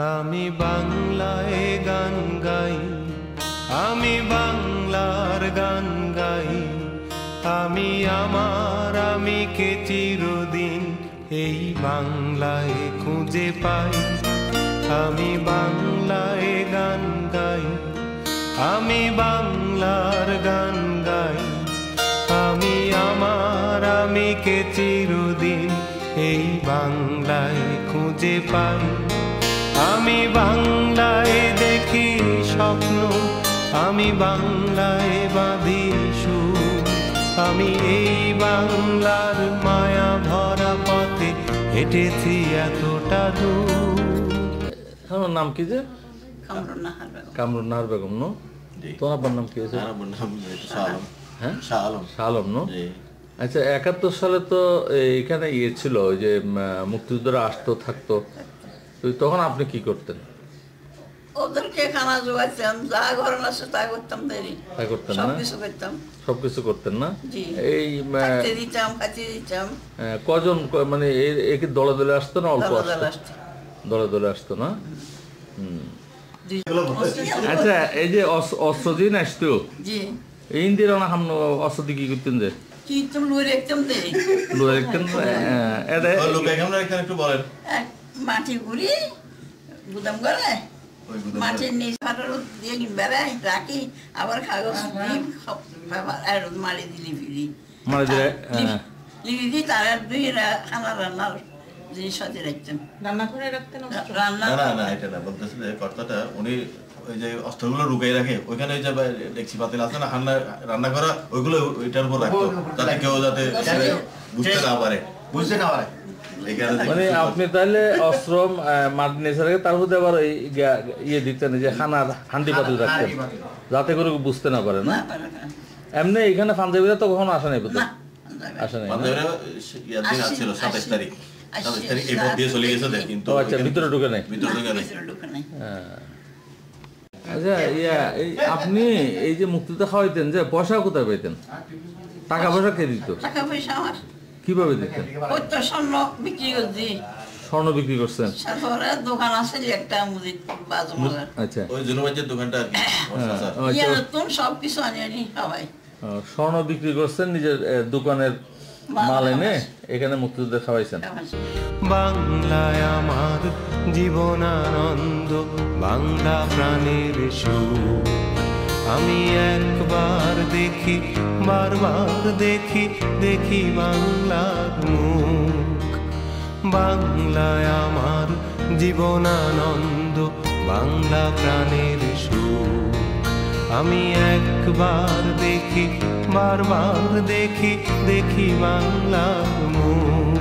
আমি বাংলায় গান গাই, আমি বাংলার গান গাই, আমি আমার আমিকে চিরদিন এই বাংলায় খুঁজে পাই। আমি বাংলায় গান গাই, আমি বাংলার গান গাই, আমি আমার আমিকে চিরদিন এই বাংলায় খুঁজে পাই। আমি বাংলায় দেখি স্বপ্ন, আমি বাংলায় বাঁধি সুর, আমি এই বাংলার মায়া ভরা পথে হেঁটেছি এতটা দূর। আমার নাম কি যে? কামরুন নাহার বেগম। নো, তোমার আব্বার নাম কি আছে? হ্যাঁ, শাহ আলম। নো, আচ্ছা। 71 সালে তো এখানে ছিল, ওই যে মুক্তিযোদ্ধারা আসতো থাকতো, তখন আপনি কি করতেন? ওদেরকে খানা জোগাইতাম, যা ঘরে আসে তা করতাম, দেরি তাই করতেন না? সবকিছু করতাম। সবকিছু করতেন না? এই খাইতে দিতাম, খাইতে দিতাম। কজন, মানে একে দলে দলে আসতো না অল্প আসতো? দলে দলে আসতো না? আচ্ছা, এই যে অস্ত্র দিন আসতো, ইন্দিরা না হামনো অস্ত্র দিয়ে কি করতেন? যে মাটি গুড়ি গুদাম করে মাটির নিচ দিয়ে বেড়াই রাখি, আবার কাগজ মারি দিলি ফিরি লিখি দিই, তার দুই খানা রান্নার জিনিস সাথে রাখতেন, রান্না করে রাখতেন। রান্না না, এটা না বলতেছে যে কর্তাটা উনি ওই যে অস্ত্রগুলো লুকাই রাখে ওইখানে, ওই যে ডেকচি পাতিল আছে না রান্না করা, ওইগুলো ওইটার উপর রাখতো, যাতে কেউ যাতে বুঝতে না পারে। মানে আপনি তাহলে অস্ত্র মাটি নিচে রাখে, তার মধ্যে আবার ইয়ে দিতেন, যে খানার হান্ডি পাতিল রাখতেন, যাতে করে বুঝতে না পারে। না এমনি এখানে পাঞ্জাবিরা তো কখনো আসে নাই? আসে নাই। আচ্ছা, ভিতরে ঢুকে নাই। আচ্ছা, আপনি এই যে মুক্তিযোদ্ধা খাওয়াইতেন, যে পয়সা কোথায় পাইতেন? টাকা পয়সা কে দিত? কিভাবে দিতেন? স্বর্ণ বিক্রি করছি। স্বর্ণ বিক্রি করছেন? দোকান আছে একটা মুদির বাজু। আচ্ছা, ওই জুনুবাইয়ের দোকানটা আর কি, সবকিছু আনি সবাই। স্বর্ণ বিক্রি করছেন, নিজের দোকানের মাল এনে এখানে মুক্তিযুদ্ধ খাওয়াইছেন। বাংলায় আমার জীবনানন্দ, বাংলা প্রাণের সুর, আমি একবার দেখি বারবার দেখি, দেখি বাংলার মুখ। বাংলায় আমার জীবনানন্দ, বাংলা প্রাণের সুর, আমি একবার দেখি বারবার দেখি, দেখি বাংলার মুখ।